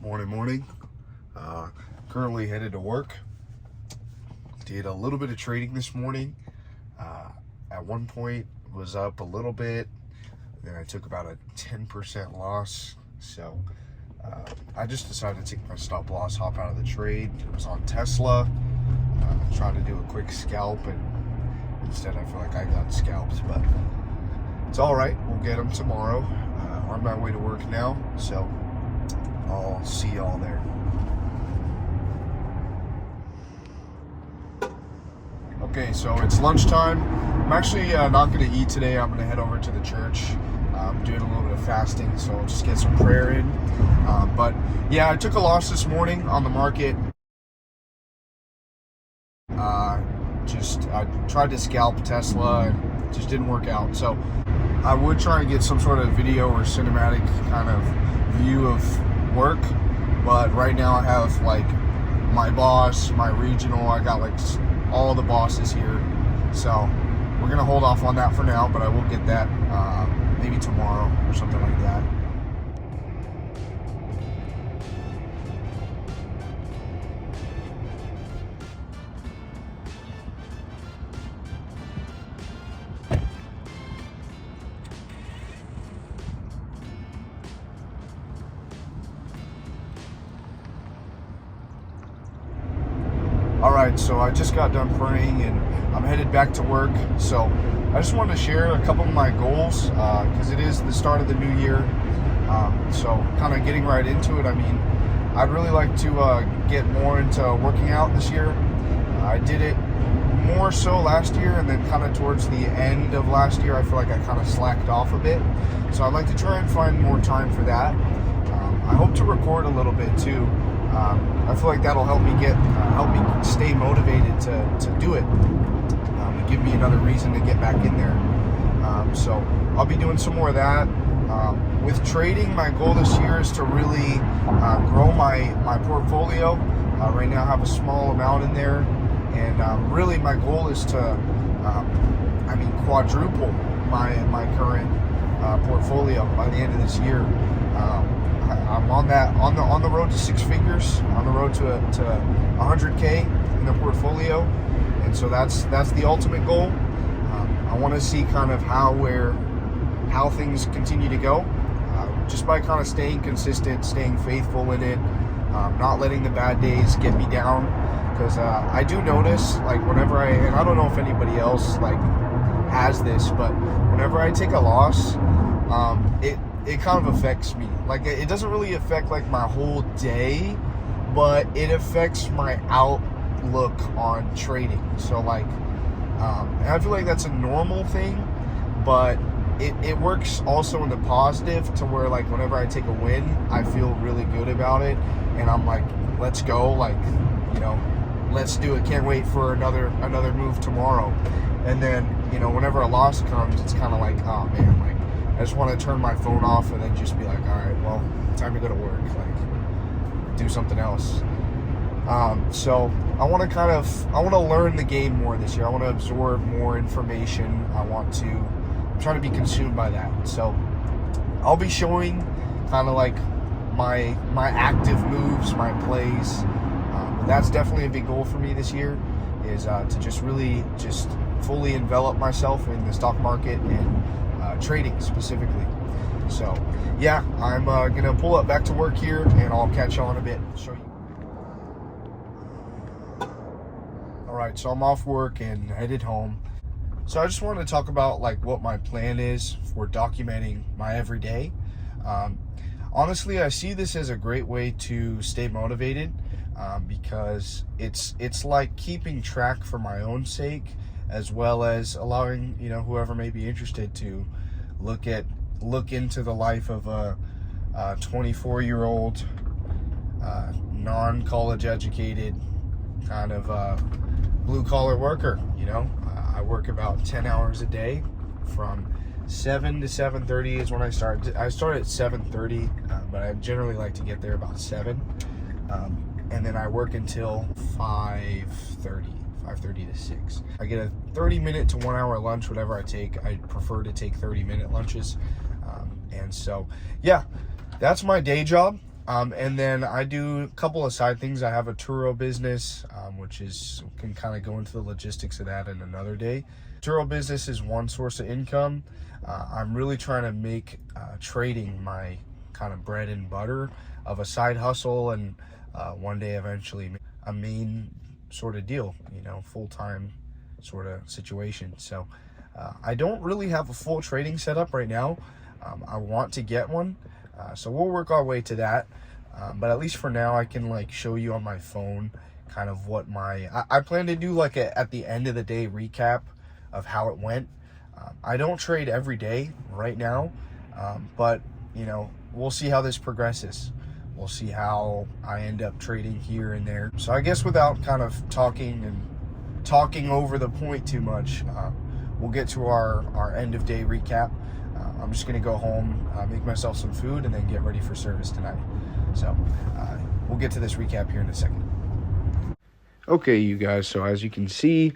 Morning. Currently headed to work. Did a little bit of trading this morning. At one point was up a little bit. Then I took about a 10% loss. So I just decided to take my stop loss, hop out of the trade. It was on Tesla. Trying to do a quick scalp, and instead I feel like I got scalped, but it's all right. We'll get them tomorrow. On my way to work now, so I'll see y'all there. Okay, so it's lunchtime. I'm actually not going to eat today. I'm going to head over to the church. I'm doing a little bit of fasting, so I'll just get some prayer in. But yeah, I took a loss this morning on the market. I tried to scalp Tesla and it just didn't work out. So I would try and get some sort of video or cinematic kind of view of work. But right now I have like my boss, my regional, I got like all the bosses here. So we're going to hold off on that for now, but I will get that maybe tomorrow or something like that. Alright, so I just got done praying and I'm headed back to work. So I just wanted to share a couple of my goals because it is the start of the new year. So kind of getting right into it, I mean, I'd really like to get more into working out this year. I did it more so last year, and then kind of towards the end of last year, I feel like I kind of slacked off a bit. So I'd like to try and find more time for that. I hope to record a little bit too. I feel like that'll help me stay motivated to do it, and give me another reason to get back in there. So I'll be doing some more of that. With trading, my goal this year is to really grow my portfolio. Right now I have a small amount in there, and really my goal is to quadruple my current portfolio by the end of this year. I'm on the road to six figures, on the road to 100K in the portfolio, and so that's the ultimate goal. I want to see kind of how things continue to go, just by kind of staying consistent, staying faithful in it, not letting the bad days get me down. Because I do notice, like, whenever and I don't know if anybody else like has this, but whenever I take a loss, it kind of affects me. Like, it doesn't really affect like my whole day, but it affects my outlook on trading. So like, and I feel like that's a normal thing, but it works also in the positive to where, like, whenever I take a win, I feel really good about it, and I'm like, let's go, like, let's do it. Can't wait for another move tomorrow. And then, whenever a loss comes, it's kind of like, oh man, like, I just want to turn my phone off and then just be like, all right, well, time to go to work, like, do something else. So I want to learn the game more this year. I want to absorb more information. I'm trying to be consumed by that. So I'll be showing kind of like my active moves, my plays. But that's definitely a big goal for me this year, is to just really just fully envelop myself in the stock market and trading specifically. So yeah, I'm gonna pull up back to work here, and I'll catch you on a bit. Show you. All right, so I'm off work and headed home. So I just wanted to talk about like what my plan is for documenting my everyday. Honestly, I see this as a great way to stay motivated, because it's like keeping track for my own sake, as well as allowing whoever may be interested to look into the life of a 24-year-old non-college educated kind of blue-collar worker. I work about 10 hours a day from 7 to 7:30 is when I start. I start at 7:30, but I generally like to get there about 7, and then I work until 5:30 to 6. I get a 30-minute to 1 hour lunch, whatever I take. I prefer to take 30-minute lunches. And so, yeah, that's my day job. And then I do a couple of side things. I have a Turo business, which is, can kind of go into the logistics of that in another day. Turo business is one source of income. I'm really trying to make trading my kind of bread and butter of a side hustle, and one day eventually a main sort of deal, full-time sort of situation. So I don't really have a full trading setup right now. I want to get one. So we'll work our way to that. But at least for now, I can like show you on my phone kind of what I plan to do like at the end of the day recap of how it went. I don't trade every day right now, but we'll see how this progresses. We'll see how I end up trading here and there. So I guess without kind of talking over the point too much, we'll get to our end of day recap. I'm just gonna go home, make myself some food, and then get ready for service tonight. So we'll get to this recap here in a second. Okay, you guys, so as you can see,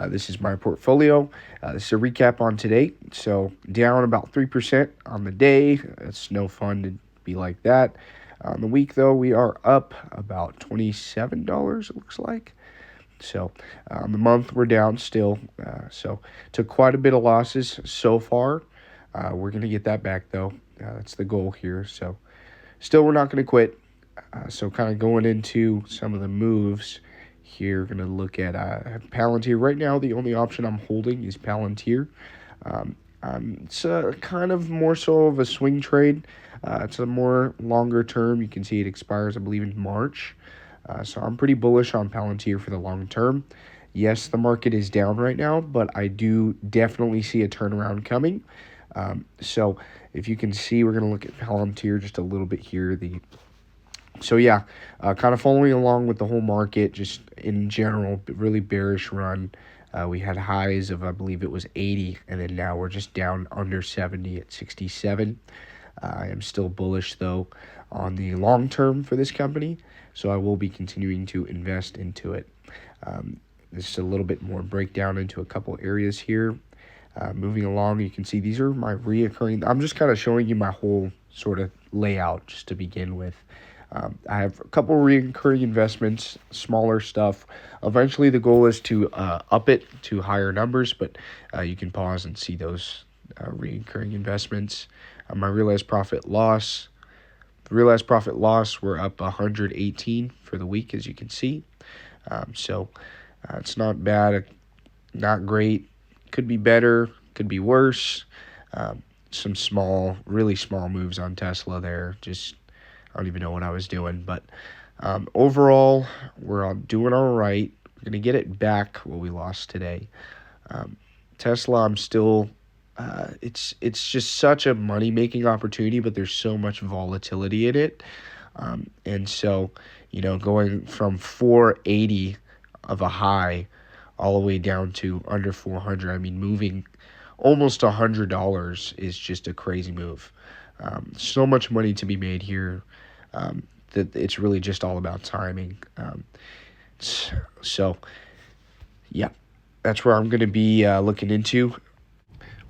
this is my portfolio. This is a recap on today. So down about 3% on the day. It's no fun to be like that. On the week, though, we are up about $27, it looks like. So the month, we're down still. So took quite a bit of losses so far. We're going to get that back, though. That's the goal here. So still, we're not going to quit. So kind of going into some of the moves here, going to look at Palantir. Right now, the only option I'm holding is Palantir. It's kind of more so of a swing trade. It's a more longer term. You can see it expires, I believe, in March. So I'm pretty bullish on Palantir for the long term. Yes, the market is down right now, but I do definitely see a turnaround coming. So if you can see, we're going to look at Palantir just a little bit here. Kind of following along with the whole market, just in general, really bearish run. We had highs of, I believe it was 80, and then now we're just down under 70 at 67. I am still bullish, though, on the long term for this company, so I will be continuing to invest into it. This is a little bit more breakdown into a couple areas here. Moving along, you can see these are my reoccurring. I'm just kind of showing you my whole sort of layout just to begin with. I have a couple reoccurring investments, smaller stuff. Eventually, the goal is to up it to higher numbers, but you can pause and see those reoccurring investments. My realized profit loss. The realized profit loss, we're up 118 for the week, as you can see. So it's not bad, not great. Could be better, could be worse. Some really small moves on Tesla there. I don't even know what I was doing, but overall, we're all doing all right. We're going to get it back what we lost today. Tesla, I'm still, it's just such a money-making opportunity, but there's so much volatility in it. And so, going from 480 of a high all the way down to under 400, I mean, moving almost $100 is just a crazy move. So much money to be made here. That it's really just all about timing. So, yeah, that's where I'm going to be looking into.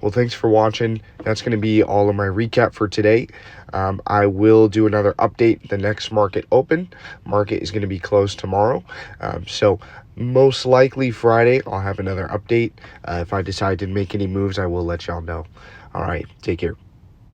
Well, thanks for watching. That's going to be all of my recap for today. I will do another update the next market open. Market is going to be closed tomorrow. So most likely Friday, I'll have another update. If I decide to make any moves, I will let y'all know. All right, take care.